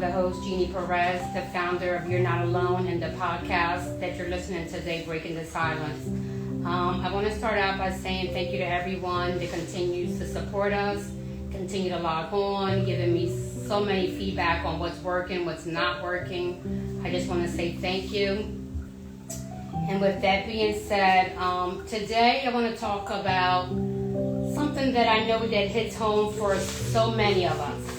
the host, Jeannie Perez, the founder of You're Not Alone, and the podcast that you're listening to today, Breaking the Silence. I want to start out by saying thank you to everyone that continues to support us, continue to log on, giving me so many feedback on what's working, what's not working. I just want to say thank you. And with that being said, today I want to talk about something that I know that hits home for so many of us.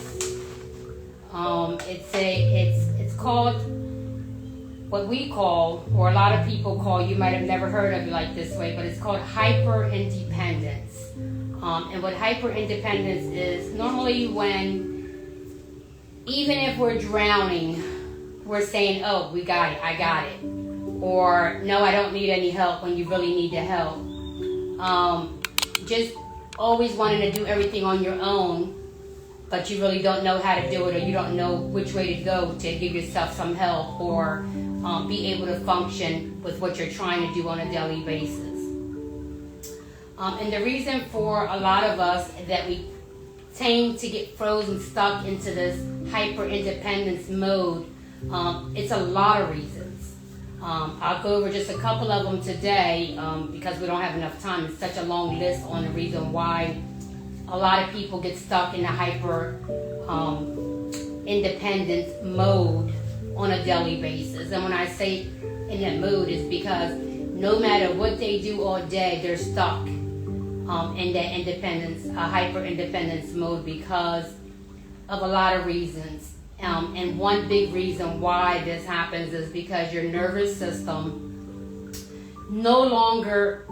It's called what we call, or a lot of people call, you might have never heard of it like this way, but it's called hyper-independence. And what hyper-independence is, normally when, even if we're drowning, we're saying, oh, we got it, I got it. Or, no, I don't need any help when you really need the help. Just always wanting to do everything on your own, but you really don't know how to do it, or you don't know which way to go to give yourself some help, or be able to function with what you're trying to do on a daily basis. And the reason for a lot of us that we tend to get frozen, stuck into this hyper-independence mode, it's a lot of reasons. I'll go over just a couple of them today because we don't have enough time. It's such a long list on the reason why a lot of people get stuck in the hyper-independence mode on a daily basis. And when I say in that mood, it's because no matter what they do all day, they're stuck in that independence, hyper-independence mode because of a lot of reasons. And one big reason why this happens is because your nervous system no longer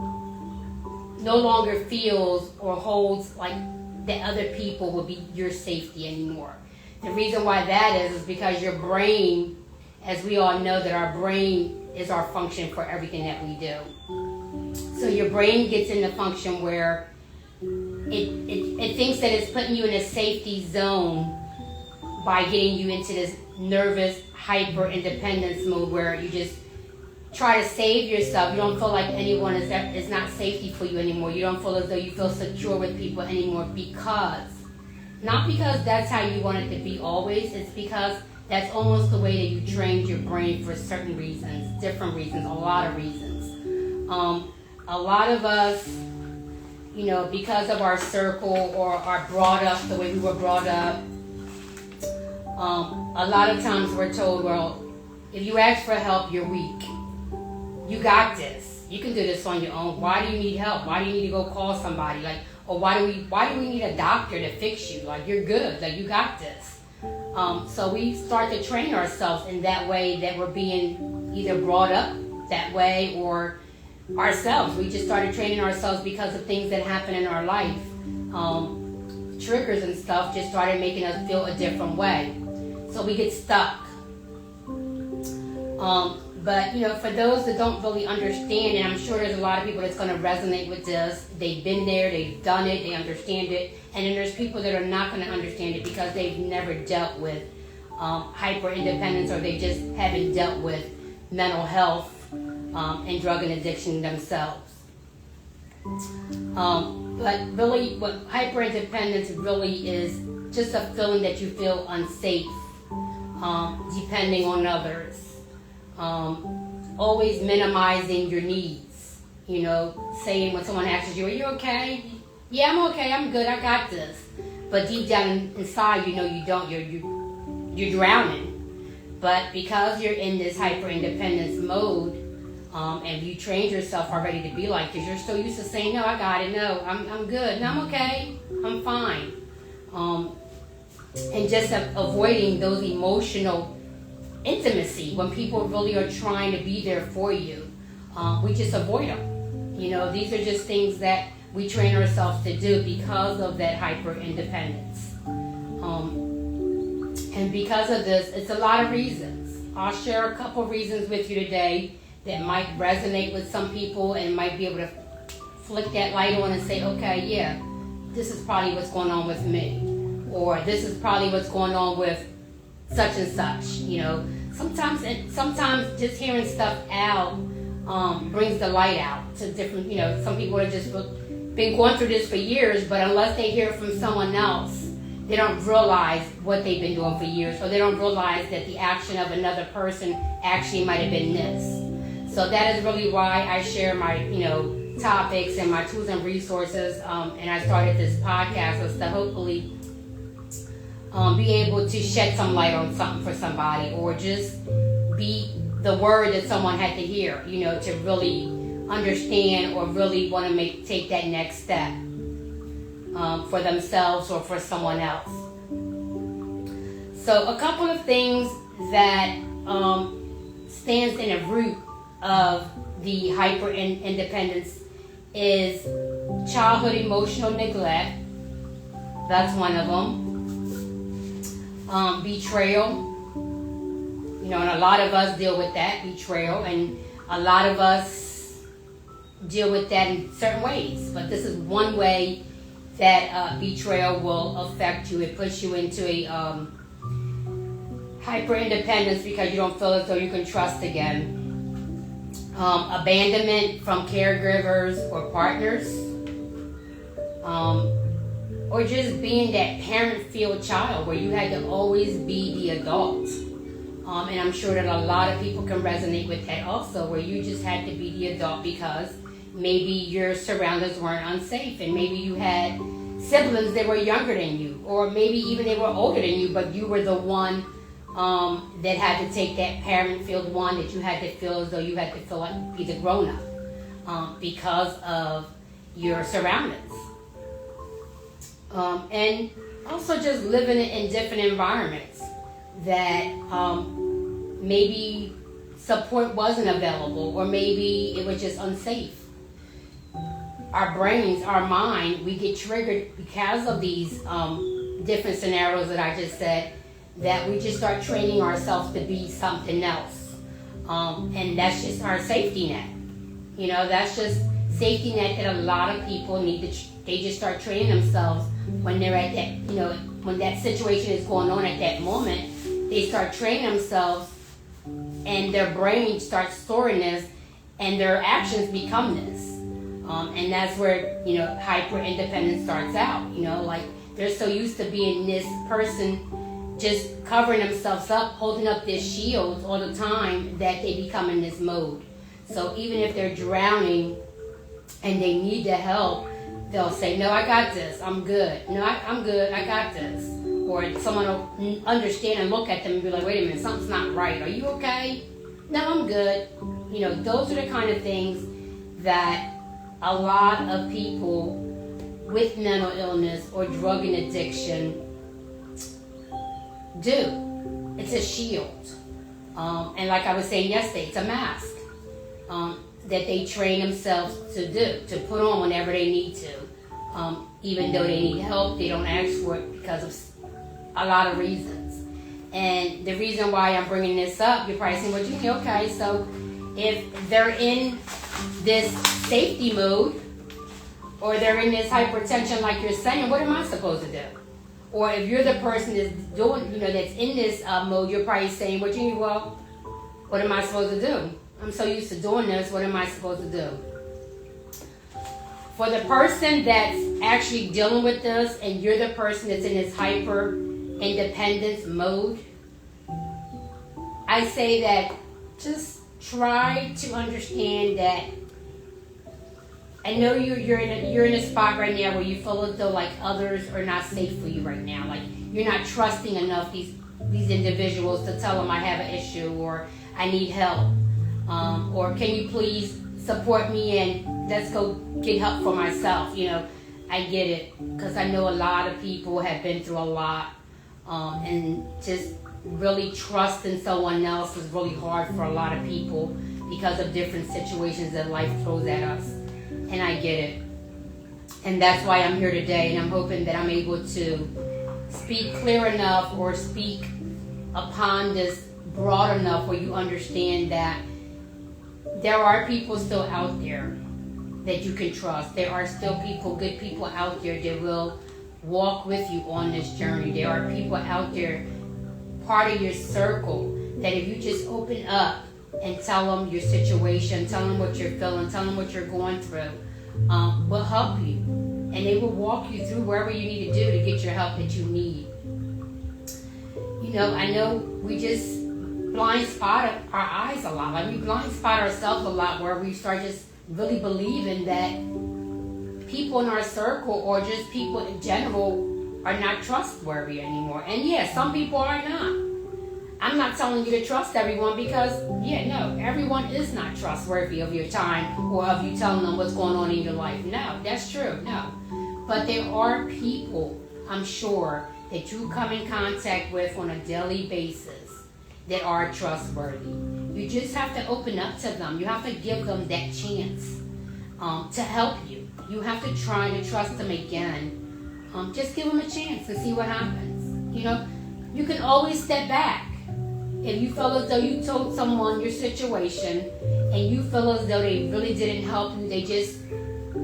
feels or holds like that other people will be your safety anymore. The reason why that is because your brain, as we all know that our brain is our function for everything that we do. So your brain gets in the function where it thinks that it's putting you in a safety zone by getting you into this nervous hyper-independence mode where you just try to save yourself. You don't feel like anyone is not safety for you anymore. You don't feel as though you feel secure with people anymore not because that's how you want it to be always. It's because that's almost the way that you trained your brain for certain reasons, different reasons, a lot of reasons. A lot of us, because of our circle or are brought up the way we were brought up, a lot of times we're told, well, if you ask for help, you're weak. You got this. You can do this on your own. Why do you need help? Why do you need to go call somebody? Or why do we need a doctor to fix you? You're good. You got this. So we start to train ourselves in that way that we're being either brought up that way or ourselves. We just started training ourselves because of things that happen in our life. Triggers and stuff just started making us feel a different way. So we get stuck. But, for those that don't really understand, and I'm sure there's a lot of people that's going to resonate with this, they've been there, they've done it, they understand it, and then there's people that are not going to understand it because they've never dealt with hyper-independence, or they just haven't dealt with mental health and drug and addiction themselves. But really, what hyper-independence really is just a feeling that you feel unsafe, depending on others. Always minimizing your needs. Saying when someone asks you, are you okay? Yeah, I'm okay, I'm good, I got this. But deep down inside, you don't, you're drowning. But because you're in this hyper-independence mode, and you trained yourself already to be like this, you're so used to saying, no, I got it, no, I'm good, no, I'm okay, I'm fine. And just avoiding those emotional intimacy when people really are trying to be there for you. We just avoid them. These are just things that we train ourselves to do because of that hyper-independence. And because of this, it's a lot of reasons. I'll share a couple reasons with you today that might resonate with some people and might be able to flick that light on and say, okay, yeah, this is probably what's going on with me. Or this is probably what's going on with such and such. Sometimes just hearing stuff out brings the light out to different, some people have just been going through this for years, but unless they hear from someone else they don't realize what they've been doing for years, or they don't realize that the action of another person actually might have been this. So that is really why I share my, topics and my tools and resources, and I started this podcast was to hopefully be able to shed some light on something for somebody, or just be the word that someone had to hear, to really understand or really want to take that next step for themselves or for someone else. So a couple of things that stands in the root of the hyper independence is childhood emotional neglect. That's one of them. Betrayal. And a lot of us deal with that, betrayal, and a lot of us deal with that in certain ways. But this is one way that betrayal will affect you. It puts you into a hyper independence because you don't feel as though you can trust again. Abandonment from caregivers or partners, or just being that parent-filled child where you had to always be the adult. And I'm sure that a lot of people can resonate with that also, where you just had to be the adult because maybe your surroundings weren't unsafe, and maybe you had siblings that were younger than you, or maybe even they were older than you, but you were the one that had to take that parent-filled one, that you had to feel as though you had to feel like be the grown-up because of your surroundings. And also just living in different environments that maybe support wasn't available, or maybe it was just unsafe. Our brains, our mind, we get triggered because of these different scenarios that I just said, that we just start training ourselves to be something else. And that's just our safety net. That's just safety net that a lot of people need to, they just start training themselves when they're at that, when that situation is going on at that moment, they start training themselves and their brain starts storing this and their actions become this. And that's where, hyper independence starts out, like they're so used to being this person just covering themselves up, holding up their shields all the time, that they become in this mode. So even if they're drowning and they need the help, they'll say, no, I got this, I'm good. No, I'm good, I got this. Or someone will understand and look at them and be like, wait a minute, something's not right. Are you okay? No, I'm good. Those are the kind of things that a lot of people with mental illness or drug and addiction do. It's a shield. And like I was saying yesterday, it's a mask that they train themselves to do, to put on whenever they need to. Even though they need help, they don't ask for it because of a lot of reasons. And the reason why I'm bringing this up, you're probably saying, well, Jeannie, okay, so if they're in this safety mode, or they're in this hypertension like you're saying, what am I supposed to do? Or if you're the person that's doing, that's in this mode, you're probably saying, well, Jeannie, well, what am I supposed to do? I'm so used to doing this, what am I supposed to do? For the person that's actually dealing with this, and you're the person that's in this hyper independence mode, I say that just try to understand that. I know you're in a spot right now where you feel as though like others are not safe for you right now. Like you're not trusting enough these individuals to tell them I have an issue, or I need help, or can you please support me and let's go get help for myself. I get it, because I know a lot of people have been through a lot, and just really trusting someone else is really hard for a lot of people because of different situations that life throws at us. And I get it. And that's why I'm here today, and I'm hoping that I'm able to speak clear enough or speak upon this broad enough where you understand that there are people still out there that you can trust. There are still people, good people out there that will walk with you on this journey. There are people out there, part of your circle, that if you just open up and tell them your situation, tell them what you're feeling, tell them what you're going through, will help you. and they will walk you through wherever you need to do to get your help that you need. I know we just blind spot our eyes a lot. Like we blind spot ourselves a lot, where we start just really believing that people in our circle or just people in general are not trustworthy anymore. And yeah, some people are not. I'm not telling you to trust everyone because, everyone is not trustworthy of your time or of you telling them what's going on in your life. No, that's true, no. But there are people, I'm sure, that you come in contact with on a daily basis that are trustworthy. You just have to open up to them. You have to give them that chance to help you. You have to try to trust them again. Just give them a chance and see what happens. You can always step back. If you feel as though you told someone your situation and you feel as though they really didn't help you, they just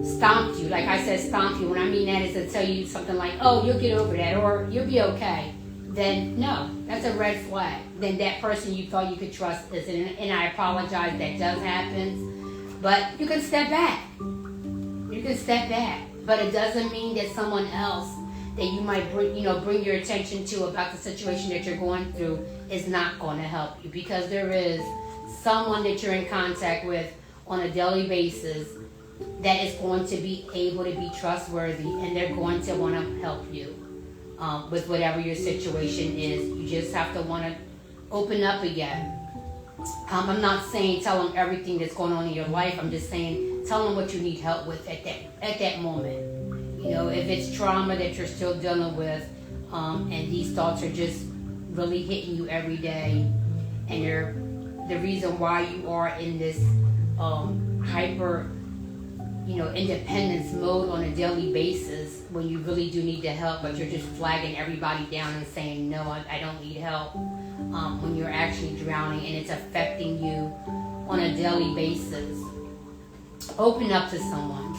stomped you. Like I said, stomped you. When I mean that is to tell you something like, oh, you'll get over that or you'll be okay. Then no, that's a red flag. Then that person you thought you could trust isn't. And I apologize, that does happen. But you can step back. You can step back. But it doesn't mean that someone else that you might bring your attention to about the situation that you're going through is not going to help you, because there is someone that you're in contact with on a daily basis that is going to be able to be trustworthy, and they're going to want to help you with whatever your situation is. You just have to want to open up again. I'm not saying tell them everything that's going on in your life. I'm just saying tell them what you need help with at that moment. If it's trauma that you're still dealing with, and these thoughts are just really hitting you every day, and the reason why you are in this hyper, independence mode on a daily basis when you really do need the help, but you're just flagging everybody down and saying, no, I don't need help, when you're actually drowning and it's affecting you on a daily basis. Open up to someone.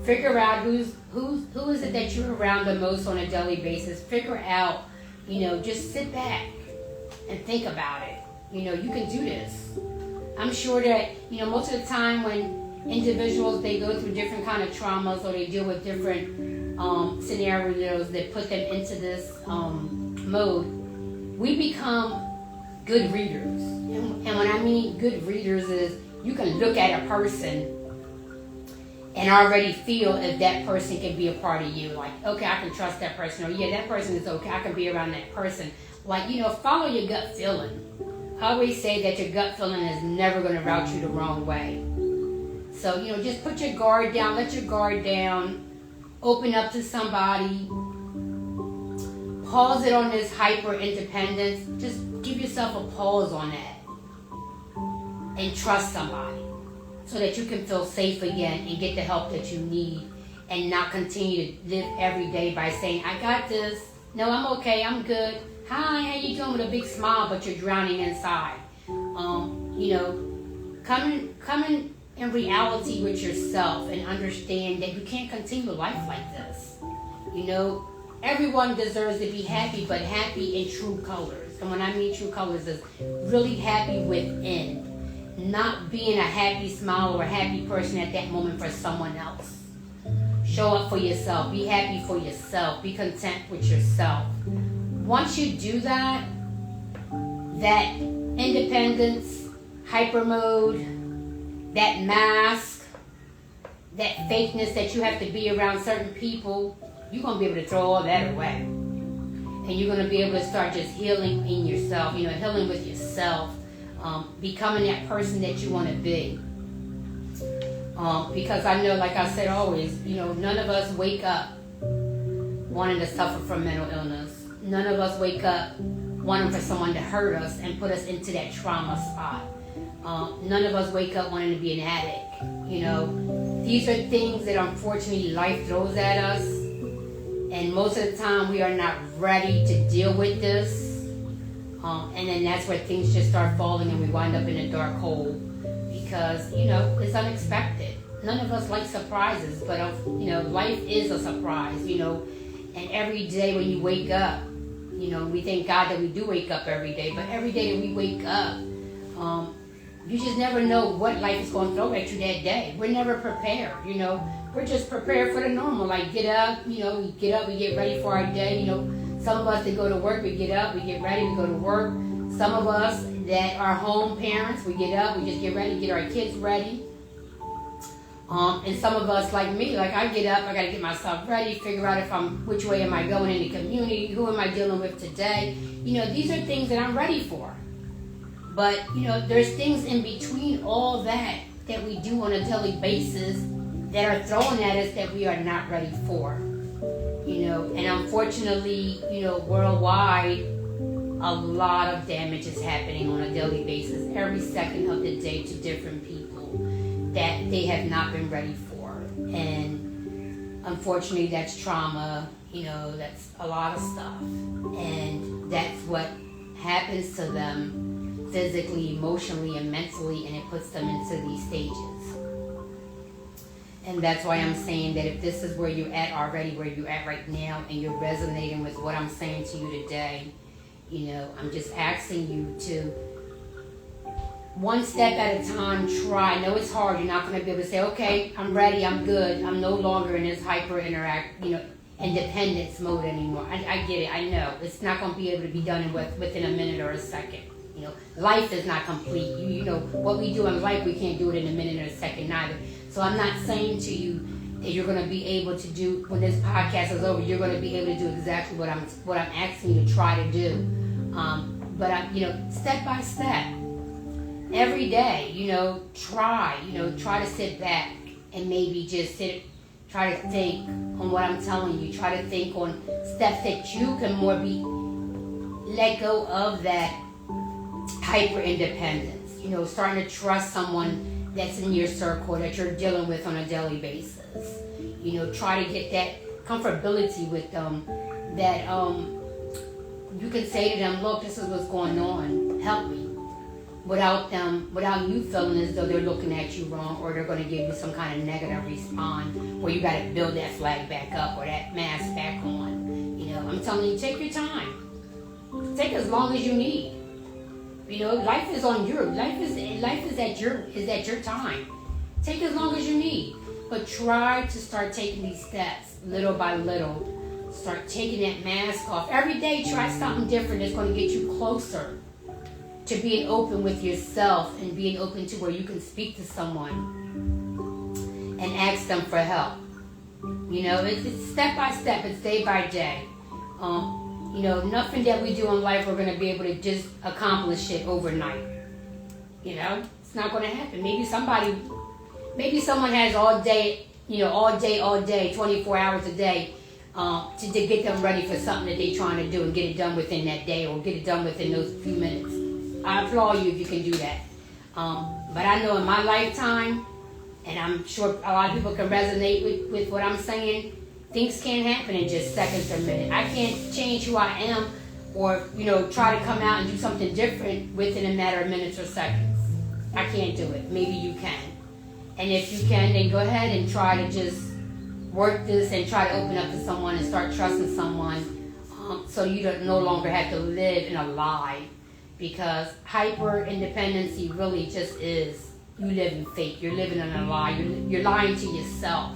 Figure out who is it that you're around the most on a daily basis. Figure out, just sit back and think about it. You can do this. I'm sure that, most of the time when individuals, they go through different kind of traumas or they deal with different scenarios that put them into this mode, we become good readers. And when I mean good readers is you can look at a person and already feel if that person can be a part of you. Like, okay, I can trust that person. Or, yeah, that person is okay. I can be around that person. Like, follow your gut feeling. I always say that your gut feeling is never going to route you the wrong way. So, just put your guard down. Let your guard down. Open up to somebody. Pause it on this hyper-independence. Just give yourself a pause on that. And trust somebody, so that you can feel safe again and get the help that you need, and not continue to live every day by saying, I got this. No, I'm okay. I'm good. Hi, how you doing? With a big smile, but you're drowning inside. Come in reality with yourself and understand that you can't continue life like this. Everyone deserves to be happy, but happy in true colors. And when I mean true colors is really happy within. Not being a happy smile or a happy person at that moment for someone else. Show up for yourself. Be happy for yourself. Be content with yourself. Once you do that independence, hyper mode, that mask, that fakeness that you have to be around certain people, you're going to be able to throw all that away. And you're going to be able to start just healing in yourself, healing with yourself. Becoming that person that you want to be. Because I know, like I said always, none of us wake up wanting to suffer from mental illness. None of us wake up wanting for someone to hurt us and put us into that trauma spot. None of us wake up wanting to be an addict. These are things that unfortunately life throws at us. And most of the time we are not ready to deal with this. And then that's where things just start falling and we wind up in a dark hole because, it's unexpected. None of us like surprises, but, life is a surprise, and every day when you wake up, we thank God that we do wake up every day, but every day that we wake up, you just never know what life is going to throw at you that day. We're never prepared, We're just prepared for the normal. Like get up, we get ready for our day, Some of us that go to work, we get up, we get ready, we go to work. Some of us that are home parents, we get up, we just get ready, get our kids ready. And some of us, like me, like I get up, I got to get myself ready, figure out which way am I going in the community, who am I dealing with today. These are things that I'm ready for. But, there's things in between all that we do on a daily basis that are thrown at us that we are not ready for. And unfortunately, worldwide, a lot of damage is happening on a daily basis, every second of the day, to different people that they have not been ready for. And unfortunately, that's trauma, that's a lot of stuff. And that's what happens to them physically, emotionally, and mentally, and it puts them into these stages. And that's why I'm saying that if this is where you're at already, where you're at right now, and you're resonating with what I'm saying to you today, I'm just asking you to, one step at a time, try. I know it's hard. You're not going to be able to say, okay, I'm ready, I'm good. I'm no longer in this independence mode anymore. I get it. I know. It's not going to be able to be done within a minute or a second. Life is not complete. What we do in life, we can't do it in a minute or a second either. So I'm not saying to you that you're going to be able to do, when this podcast is over, you're going to be able to do exactly what I'm asking you to try to do. But step by step. Every day, try to sit back and maybe just try to think on what I'm telling you. Try to think on steps that you can let go of that hyper independence. Starting to trust someone that's in your circle that you're dealing with on a daily basis. Try to get that comfortability with them, that you can say to them, look, this is what's going on, help me. Without you feeling as though they're looking at you wrong, or they're going to give you some kind of negative response where you got to build that flag back up or that mask back on. I'm telling you, take your time. Take as long as you need. Life is on your life is at your time. Take as long as you need, but try to start taking these steps little by little. Start taking that mask off every day. Try something different that's going to get you closer to being open with yourself and being open to where you can speak to someone and ask them for help. It's step by step, it's day by day. Nothing that we do in life we're going to be able to just accomplish it overnight. It's not going to happen. Maybe someone has all day, 24 hours a day to get them ready for something that they're trying to do and get it done within that day or get it done within those few minutes. I applaud you if you can do that. But I know in my lifetime, and I'm sure a lot of people can resonate with what I'm saying, things can't happen in just seconds or minutes. I can't change who I am or, try to come out and do something different within a matter of minutes or seconds. I can't do it. Maybe you can. And if you can, then go ahead and try to just work this and try to open up to someone and start trusting someone so you no longer have to live in a lie. Because hyper-independency really just is, you living fake. You're living in a lie. You're lying to yourself.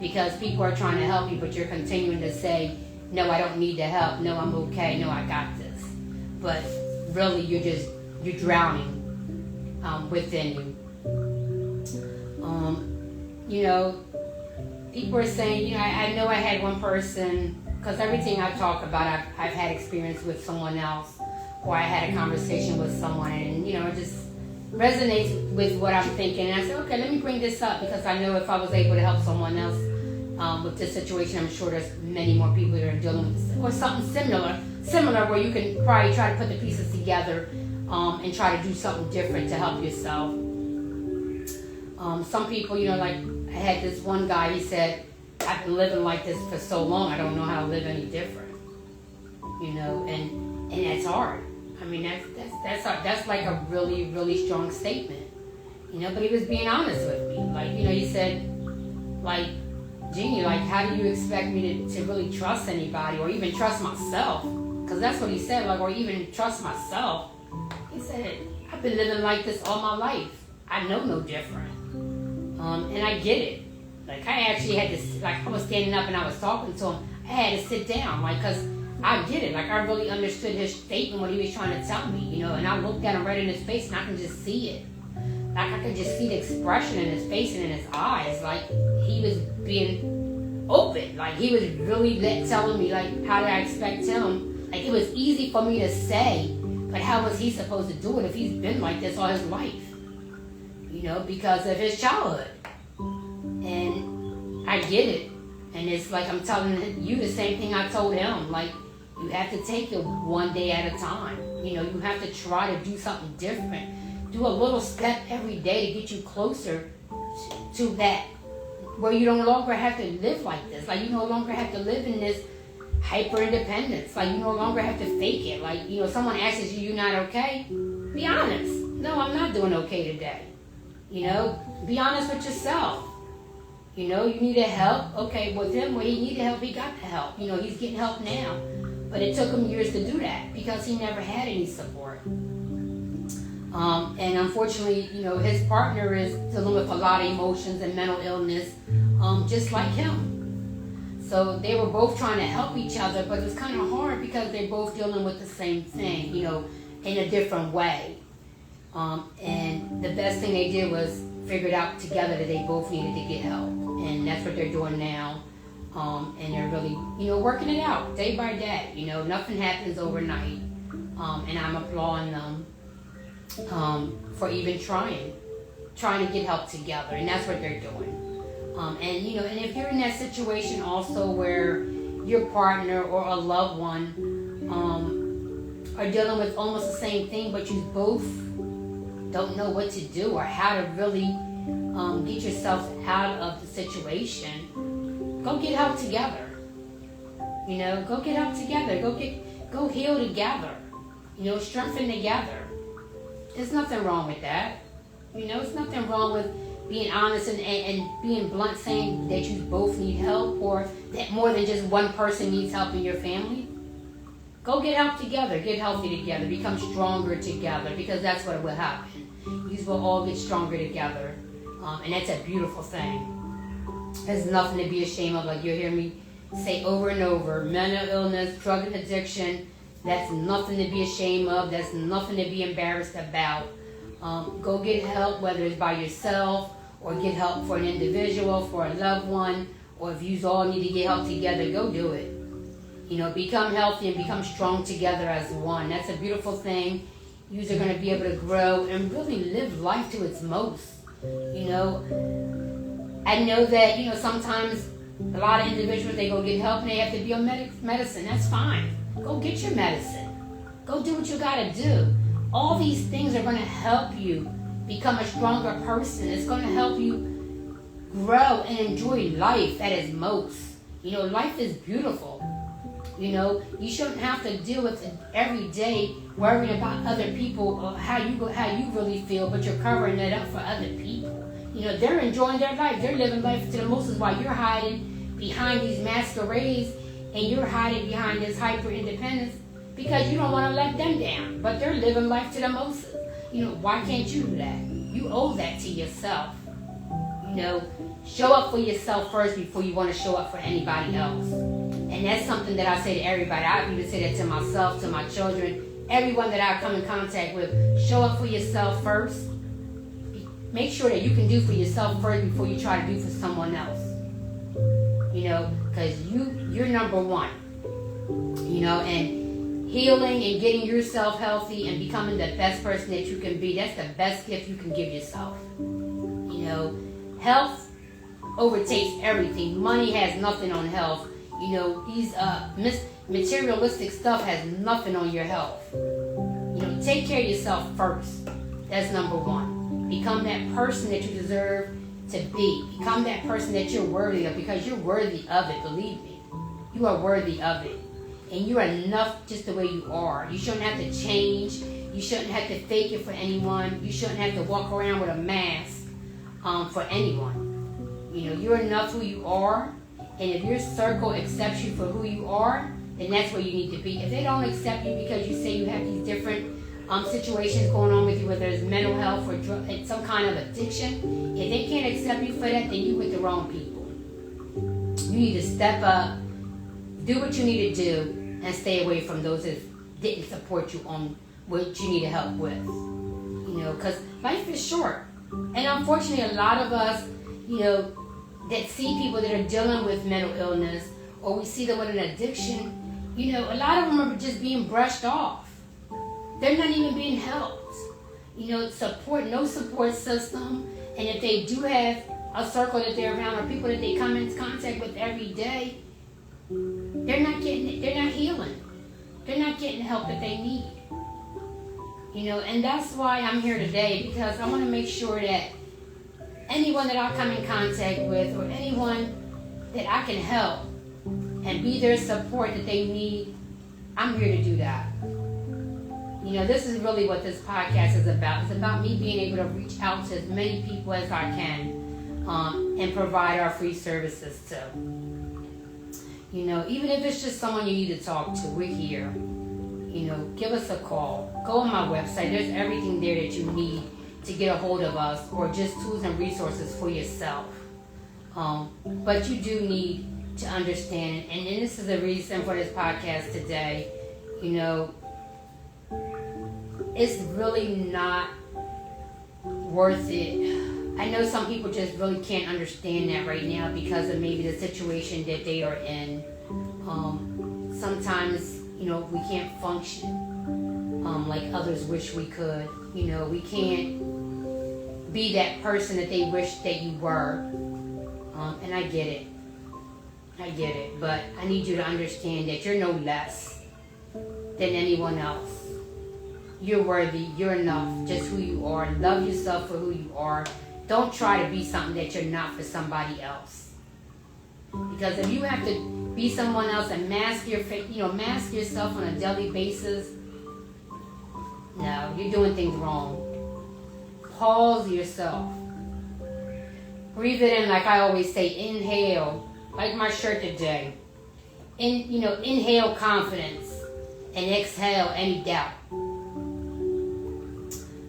Because people are trying to help you, but you're continuing to say, no, I don't need the help. No, I'm okay. No, I got this. But really, you're drowning within you. People are saying, I know I had one person, because everything I talk about, I've had experience with someone else. Or I had a conversation with someone and, it just resonates with what I'm thinking. And I said, okay, let me bring this up because I know if I was able to help someone else with this situation, I'm sure there's many more people that are dealing with this. Or something similar where you can probably try to put the pieces together and try to do something different to help yourself. Some people, like I had this one guy, he said, I've been living like this for so long, I don't know how to live any different. And that's hard. I mean, that's like a really, really strong statement, but he was being honest with me. Like, he said, like, Jeannie, like, how do you expect me to really trust anybody or even trust myself? Because that's what he said, like, or even trust myself. He said, I've been living like this all my life. I know no different. And I get it. Like, I actually had to, like, I was standing up and I was talking to him. I had to sit down, like, because I get it. Like, I really understood his statement, what he was trying to tell me, you know. And I looked at him right in his face and I can just see it. Like, I could just see the expression in his face and in his eyes. Like, he was being open. Like, he was really telling me, like, how did I expect him? Like, it was easy for me to say, but how was he supposed to do it if he's been like this all his life? You know, because of his childhood. And I get it. And it's like I'm telling you the same thing I told him. Like, you have to take it one day at a time. You know, you have to try to do something different. Do a little step every day to get you closer to that, where you no longer have to live like this. Like, you no longer have to live in this hyper-independence. Like, you no longer have to fake it. Like, you know, someone asks you, you're not okay? Be honest. No, I'm not doing okay today. You know, be honest with yourself. You know, you needed help. Okay, with him, when he needed help, he got the help. You know, he's getting help now. But it took him years to do that because he never had any support. And unfortunately, you know, his partner is dealing with a lot of emotions and mental illness, just like him. So they were both trying to help each other, but it was kind of hard because they're both dealing with the same thing, you know, in a different way. And the best thing they did was figure it out together that they both needed to get help. And that's what they're doing now. And they're really, you know, working it out day by day. You know, nothing happens overnight. And I'm applauding them for even trying to get help together. And that's what they're doing. And, you know, and if you're in that situation also where your partner or a loved one are dealing with almost the same thing, but you both don't know what to do or how to really get yourself out of the situation, go get help together. You know, go get help together. Go heal together. You know, strengthen together. There's nothing wrong with that. You know, it's nothing wrong with being honest and being blunt, saying that you both need help or that more than just one person needs help in your family. Go get help together. Get healthy together. Become stronger together, because that's what will happen. You will all get stronger together. And that's a beautiful thing. There's nothing to be ashamed of. Like, you'll hear me say over and over, mental illness, drug addiction, that's nothing to be ashamed of. That's nothing to be embarrassed about. Go get help, whether it's by yourself or get help for an individual, for a loved one, or if you all need to get help together, go do it. You know, become healthy and become strong together as one. That's a beautiful thing. You are going to be able to grow and really live life to its most. You know, I know that, you know, sometimes a lot of individuals, they go get help and they have to be on medicine. That's fine. Go get your medicine. Go do what you got to do. All these things are going to help you become a stronger person. It's going to help you grow and enjoy life at its most. You know, life is beautiful. You know, you shouldn't have to deal with it every day worrying about other people or how you really feel, but you're covering it up for other people. You know, they're enjoying their life. They're living life to the most, while you're hiding behind these masquerades and you're hiding behind this hyper-independence because you don't want to let them down. But they're living life to the most. You know, why can't you do that? You owe that to yourself. You know, show up for yourself first before you want to show up for anybody else. And that's something that I say to everybody. I even say that to myself, to my children, everyone that I come in contact with. Show up for yourself first. Make sure that you can do for yourself first before you try to do for someone else. You know, because you're number one. You know, and healing and getting yourself healthy and becoming the best person that you can be, that's the best gift you can give yourself. You know, health overtakes everything. Money has nothing on health. You know, these materialistic stuff has nothing on your health. You know, take care of yourself first. That's number one. Become that person that you deserve to be. Become that person that you're worthy of, because you're worthy of it, believe me. You are worthy of it. And you are enough just the way you are. You shouldn't have to change. You shouldn't have to fake it for anyone. You shouldn't have to walk around with a mask for anyone. You know, you're enough who you are. And if your circle accepts you for who you are, then that's where you need to be. If they don't accept you because you say you have these different situations going on with you, whether it's mental health or some kind of addiction, if they can't accept you for that, then you with the wrong people. You need to step up, do what you need to do, and stay away from those that didn't support you on what you need help with. Because life is short. And unfortunately, a lot of us, that see people that are dealing with mental illness, or we see them with an addiction, a lot of them are just being brushed off. They're not even being helped. No support system. And if they do have a circle that they're around or people that they come into contact with every day, they're not healing. They're not getting the help that they need. And that's why I'm here today, because I want to make sure that anyone that I come in contact with, or anyone that I can help and be their support that they need, I'm here to do that. This is really what this podcast is about. It's about me being able to reach out to as many people as I can, and provide our free services to. Even if it's just someone you need to talk to, we're here. Give us a call. Go on my website. There's everything there that you need to get a hold of us, or just tools and resources for yourself. But you do need to understand, and this is the reason for this podcast today, it's really not worth it. I know some people just really can't understand that right now because of maybe the situation that they are in. Sometimes, we can't function like others wish we could. We can't be that person that they wish that you were. And I get it. But I need you to understand that you're no less than anyone else. You're worthy. You're enough. Just who you are. Love yourself for who you are. Don't try to be something that you're not for somebody else. Because if you have to be someone else and mask yourself on a daily basis, no, you're doing things wrong. Pause yourself. Breathe it in, like I always say. Inhale, like my shirt today. Inhale confidence and exhale any doubt.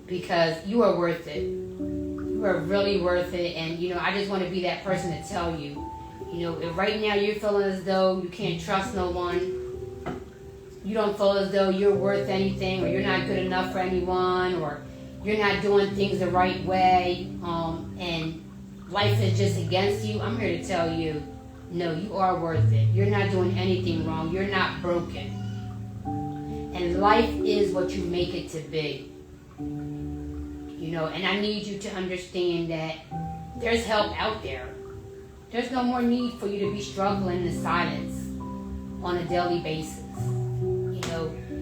Because you are worth it. You are really worth it. And, I just want to be that person to tell you, if right now you're feeling as though you can't trust no one, you don't feel as though you're worth anything, or you're not good enough for anyone, or you're not doing things the right way, and life is just against you, I'm here to tell you, no, you are worth it. You're not doing anything wrong. You're not broken. And life is what you make it to be. And I need you to understand that there's help out there. There's no more need for you to be struggling in silence on a daily basis.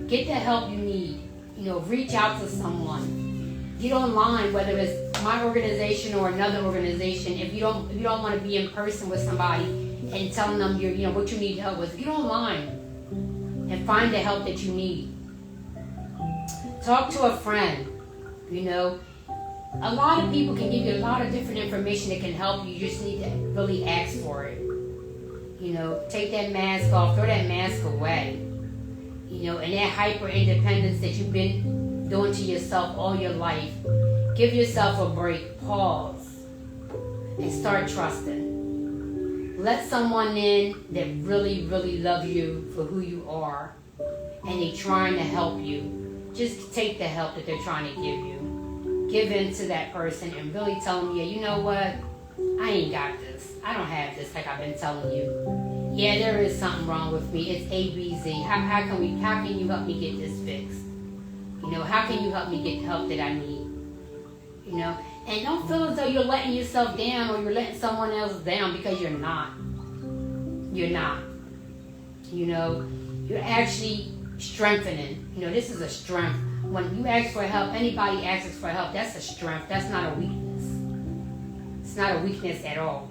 Get the help you need. Reach out to someone. Get online, whether it's my organization or another organization. If you don't want to be in person with somebody and telling them what you need help with, get online and find the help that you need. Talk to a friend. A lot of people can give you a lot of different information that can help you. You just need to really ask for it. Take that mask off, throw that mask away. And that hyper independence that you've been doing to yourself all your life. Give yourself a break, pause, and start trusting. Let someone in that really, really loves you for who you are, and they're trying to help you. Just take the help that they're trying to give you. Give in to that person and really tell them, you know what? I ain't got this. I don't have this like I've been telling you. Yeah, there is something wrong with me. It's A, B, Z. How can you help me get this fixed? How can you help me get the help that I need? And don't feel as though you're letting yourself down or you're letting someone else down, because you're not. You're not. You're actually strengthening. This is a strength. When you ask for help, anybody asks for help, that's a strength. That's not a weakness. It's not a weakness at all.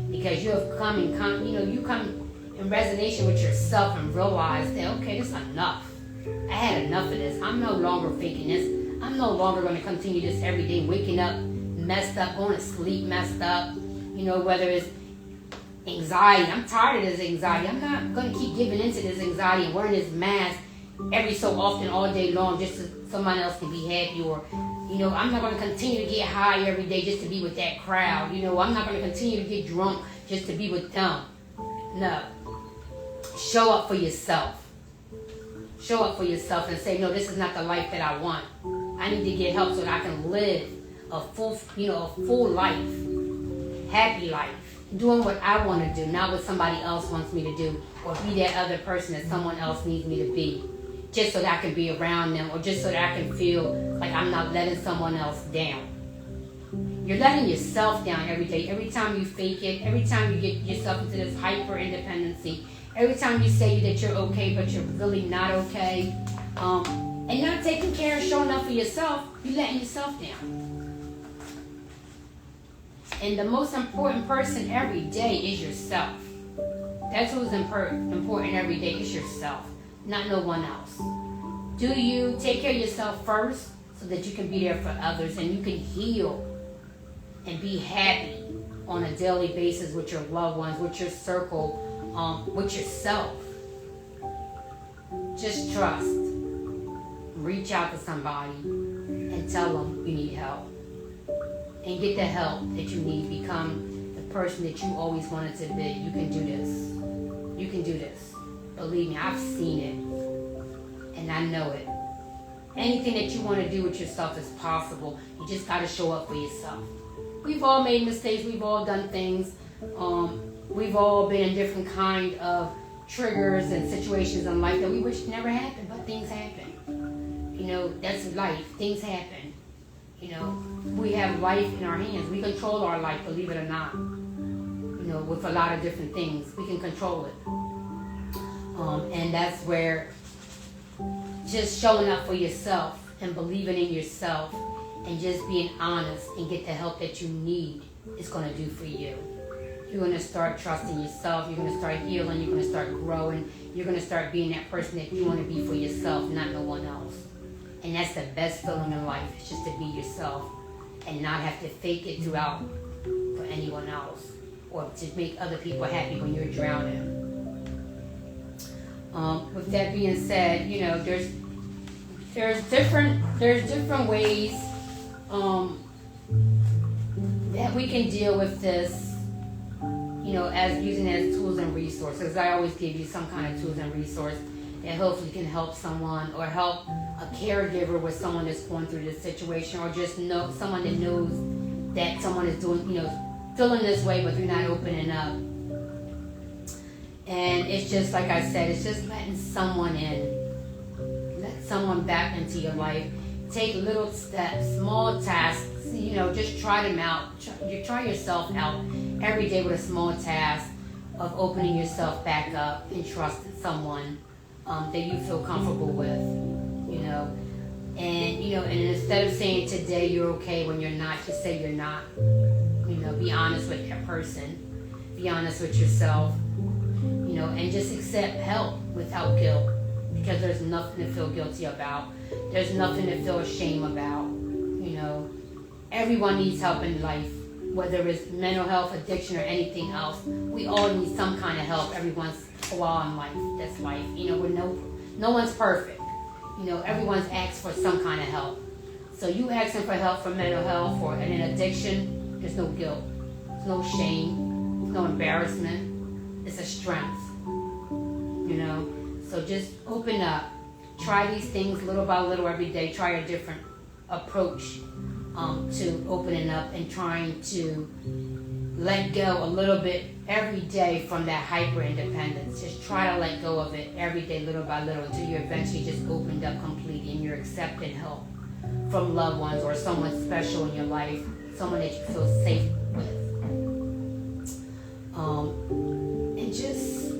Because you have come in resonation with yourself and realize that, okay, this is enough. I had enough of this. I'm no longer faking this. I'm no longer going to continue this every day, waking up messed up, going to sleep messed up. Whether it's anxiety. I'm tired of this anxiety. I'm not going to keep giving into this anxiety and wearing this mask every so often, all day long, just so someone else can be happy. Or, I'm not going to continue to get high every day just to be with that crowd. I'm not going to continue to get drunk just to be with them. No. Show up for yourself. Show up for yourself and say, no, this is not the life that I want. I need to get help so that I can live a full life, happy life, doing what I want to do, not what somebody else wants me to do, or be that other person that someone else needs me to be, just so that I can be around them, or just so that I can feel like I'm not letting someone else down. You're letting yourself down every day. Every time you fake it, every time you get yourself into this hyper independency, every time you say that you're okay, but you're really not okay, and not taking care and showing up for yourself, you're letting yourself down. And the most important person every day is yourself. That's who's important every day, is yourself, not no one else. Do you take care of yourself first so that you can be there for others and you can heal and be happy on a daily basis with your loved ones, with your circle, with yourself. Just trust. Reach out to somebody and tell them you need help. And get the help that you need. Become the person that you always wanted to be. You can do this. You can do this. Believe me, I've seen it. And I know it. Anything that you want to do with yourself is possible. You just got to show up for yourself. We've all made mistakes. We've all done things. We've all been in different kind of triggers and situations in life that we wish never happened, but things happen. That's life. Things happen. We have life in our hands. We control our life, believe it or not. With a lot of different things, we can control it. And that's where just showing up for yourself and believing in yourself and just being honest and get the help that you need is going to do for you. You're going to start trusting yourself. You're going to start healing. You're going to start growing. You're going to start being that person that you want to be for yourself, not no one else. And that's the best feeling in life, is just to be yourself and not have to fake it throughout for anyone else or to make other people happy when you're drowning. With that being said, there's different ways that we can deal with this, as using it as tools and resources. I always give you some kind of tools and resource that hopefully can help someone or help a caregiver with someone that's going through this situation, or just someone that knows that someone is doing, feeling this way, but they're not opening up. And it's just, like I said, it's just letting someone in. Let someone back into your life. Take little steps, small tasks, just try them out. You try yourself out every day with a small task of opening yourself back up and trusting someone that you feel comfortable with, and instead of saying today you're okay when you're not, just say you're not. Be honest with that person. Be honest with yourself. And just accept help without guilt, because there's nothing to feel guilty about. There's nothing to feel ashamed about. Everyone needs help in life, whether it's mental health, addiction, or anything else. We all need some kind of help every once in a while in life. That's life. We're no one's perfect. Everyone's asked for some kind of help. So you asking for help for mental health or an addiction, there's no guilt. There's no shame. There's no embarrassment. It's a strength. So just open up. Try these things little by little every day. Try a different approach to opening up and trying to let go a little bit every day from that hyper independence. Just try to let go of it every day, little by little, until you eventually just opened up completely and you're accepting help from loved ones or someone special in your life, someone that you feel safe with. And just,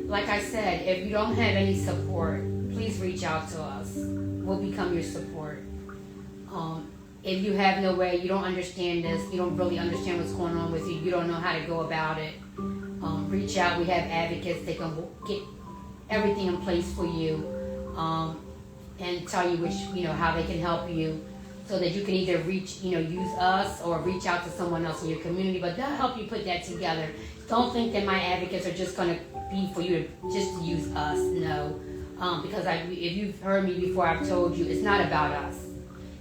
like I said, if you don't have any support, please reach out to us. We'll become your support. If you have no way, you don't understand this, you don't really understand what's going on with you, you don't know how to go about it, reach out. We have advocates that can get everything in place for you and tell you how they can help you, so that you can either use us or reach out to someone else in your community, but they'll help you put that together. Don't think that my advocates are just going to be for you to use us. No. Because if you've heard me before, I've told you, it's not about us.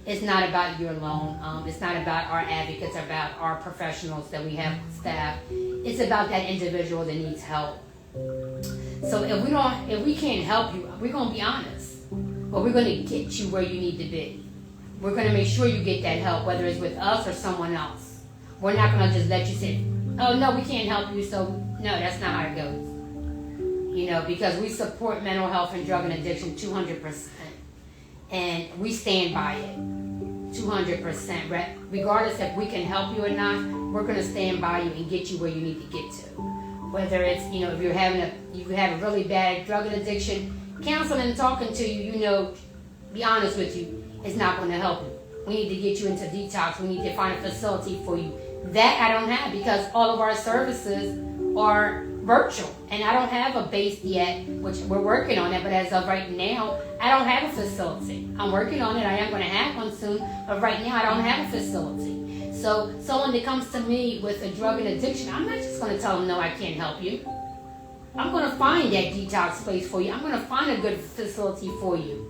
It's not about you alone. It's not about our advocates, about our professionals that we have staff. It's about that individual that needs help. So if we can't help you, we're gonna be honest. But we're gonna get you where you need to be. We're gonna make sure you get that help, whether it's with us or someone else. We're not gonna just let you say, "Oh no, we can't help you." So no, that's not how it goes. Because we support mental health and drug and addiction 200%, and we stand by it 200%. Regardless if we can help you or not, we're gonna stand by you and get you where you need to get to. Whether it's if you have a really bad drug and addiction, counseling and talking to you, be honest with you, it's not going to help you. We need to get you into detox. We need to find a facility for you. That I don't have, because all of our services are virtual, and I don't have a base yet, which we're working on it. But as of right now, I don't have a facility. I'm working on it. I am going to have one soon, but right now I don't have a facility. So someone that comes to me with a drug and addiction, I'm not just going to tell them, "No, I can't help you." I'm going to find that detox place for you. I'm going to find a good facility for you.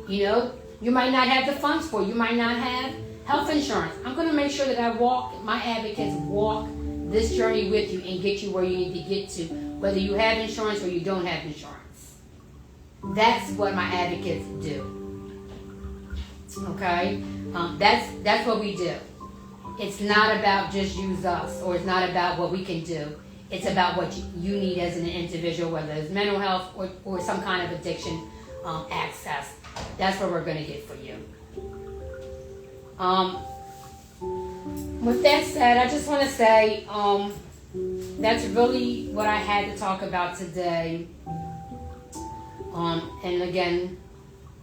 You might not have the funds for it. You might not have health insurance. I'm going to make sure that my advocates walk this journey with you and get you where you need to get to, whether you have insurance or you don't have insurance. That's what my advocates do. Okay? That's what we do. It's not about just use us, or it's not about what we can do. It's about what you need as an individual, whether it's mental health or some kind of addiction access. That's what we're going to get for you. With that said, I just want to say that's really what I had to talk about today. And again,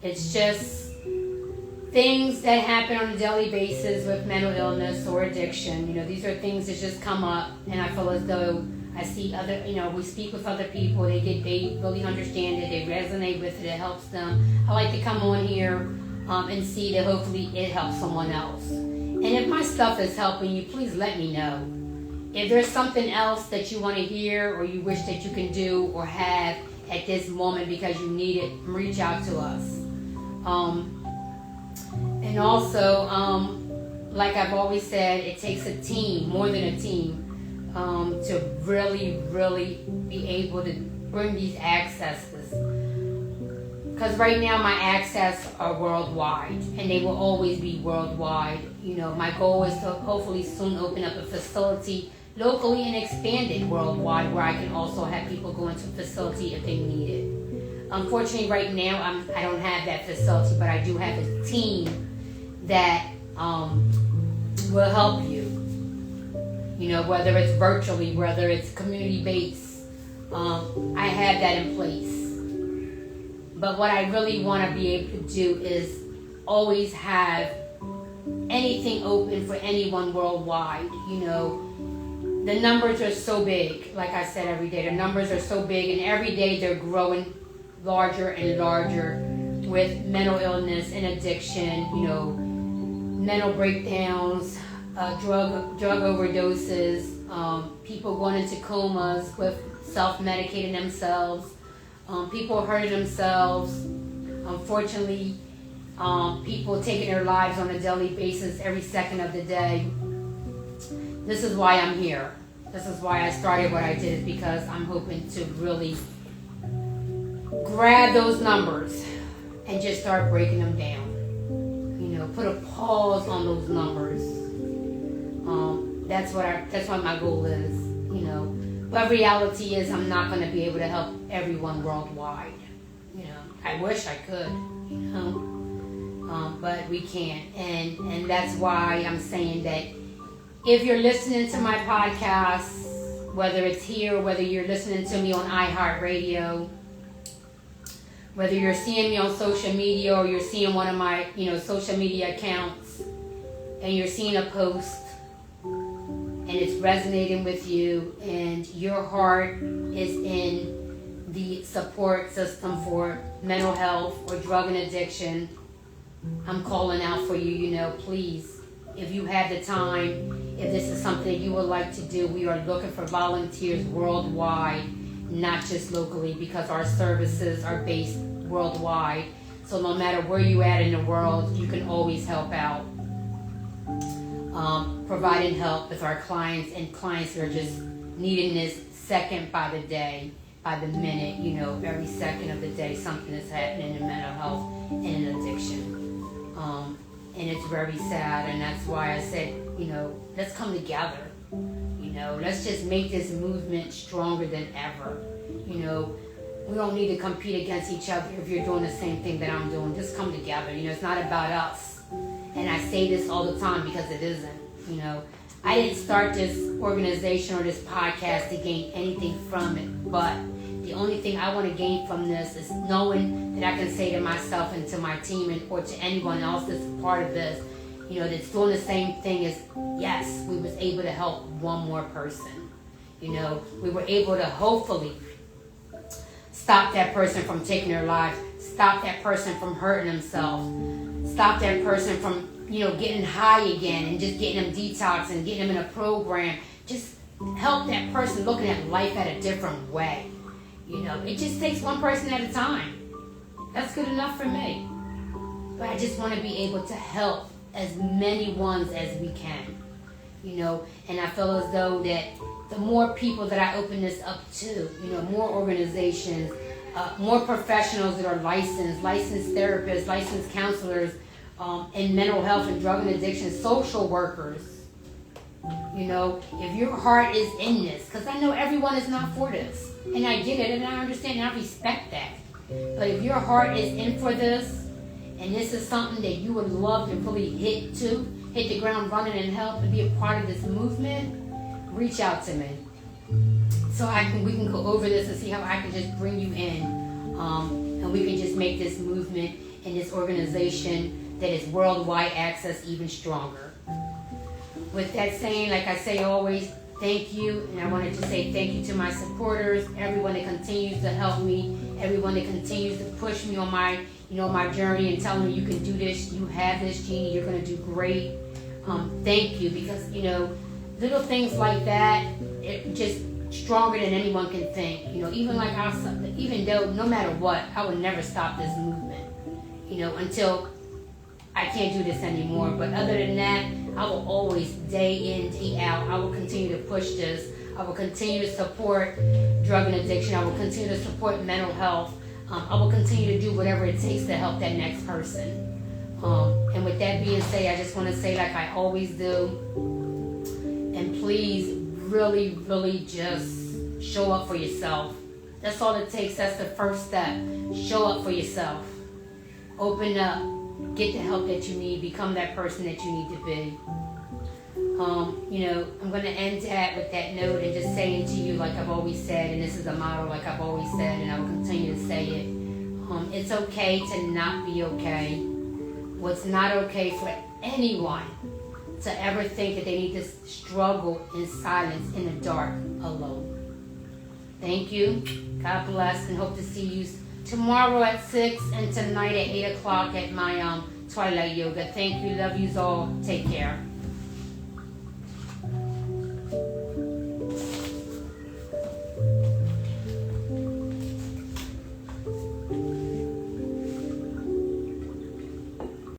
it's just things that happen on a daily basis with mental illness or addiction. These are things that just come up, and I feel as though I see other, we speak with other people, they really understand it, they resonate with it, it helps them. I like to come on here and see that hopefully it helps someone else. And if my stuff is helping you, please let me know. If there's something else that you want to hear or you wish that you can do or have at this moment because you need it, reach out to us. And also, like I've always said, it takes a team, more than a team, to really, really be able to bring these accesses. Because right now my access are worldwide, and they will always be worldwide. My goal is to hopefully soon open up a facility locally and expand it worldwide, where I can also have people go into a facility if they need it. Unfortunately, right now I don't have that facility, but I do have a team that will help you. Whether it's virtually, whether it's community-based, I have that in place. But what I really want to be able to do is always have anything open for anyone worldwide. The numbers are so big, like I said every day, the numbers are so big, and every day they're growing larger and larger with mental illness and addiction, mental breakdowns, drug overdoses, people going into comas with self-medicating themselves, people hurting themselves. Unfortunately, people taking their lives on a daily basis every second of the day. This is why I'm here. This is why I started what I did, is because I'm hoping to really grab those numbers and just start breaking them down. Put a pause on those numbers. That's what my goal is. But reality is, I'm not going to be able to help everyone worldwide. I wish I could. But we can't, and that's why I'm saying that if you're listening to my podcast, whether it's here, whether you're listening to me on iHeartRadio, whether you're seeing me on social media or you're seeing one of my, social media accounts, and you're seeing a post and it's resonating with you, and your heart is in the support system for mental health or drug and addiction, I'm calling out for you, please, if you have the time, if this is something you would like to do, we are looking for volunteers worldwide, not just locally, because our services are based worldwide. So no matter where you at in the world, you can always help out. Providing help with our clients and clients that are just needing this second by the day, by the minute, every second of the day, something is happening in mental health and in addiction. And it's very sad, and that's why I said, let's come together. Let's just make this movement stronger than ever. We don't need to compete against each other if you're doing the same thing that I'm doing. Just come together. It's not about us. And I say this all the time because it isn't. I didn't start this organization or this podcast to gain anything from it, but the only thing I want to gain from this is knowing that I can say to myself and to my team or to anyone else that's part of this, that's doing the same thing as, yes, we was able to help one more person. We were able to hopefully stop that person from taking their lives, stop that person from hurting themselves, stop that person from, getting high again and just getting them detox and getting them in a program. Just help that person looking at life at a different way. It just takes one person at a time. That's good enough for me. But I just want to be able to help as many ones as we can. And I feel as though that the more people that I open this up to, more organizations, more professionals that are licensed therapists, licensed counselors, in mental health and drug and addiction, social workers. If your heart is in this, because I know everyone is not for this, and I get it, and I understand, and I respect that. But if your heart is in for this, and this is something that you would love to really hit the ground running and help and be a part of this movement, reach out to me. So we can go over this and see how I can just bring you in, and we can just make this movement and this organization that is worldwide access even stronger. With that saying, like I say always, thank you, and I wanted to say thank you to my supporters, everyone that continues to help me, everyone that continues to push me on my, my journey and telling me you can do this, you have this, Jeannie, you're going to do great. Thank you, because little things like that, it just stronger than anyone can think. Even though no matter what, I would never stop this movement. Until I can't do this anymore. But other than that, I will always, day in, day out, I will continue to push this. I will continue to support drug and addiction. I will continue to support mental health. I will continue to do whatever it takes to help that next person. And with that being said, I just want to say, like I always do, and please really, really just show up for yourself. That's all it takes. That's the first step. Show up for yourself. Open up. Get the help that you need. Become that person that you need to be. I'm going to end that with that note and just saying to you, like I've always said, and this is a motto, like I've always said, and I will continue to say it. It's okay to not be okay. What's not okay for anyone to ever think that they need to struggle in silence in the dark alone. Thank you. God bless, and hope to see you tomorrow at 6 and tonight at 8 o'clock at my Twilight Yoga. Thank you. Love yous all. Take care.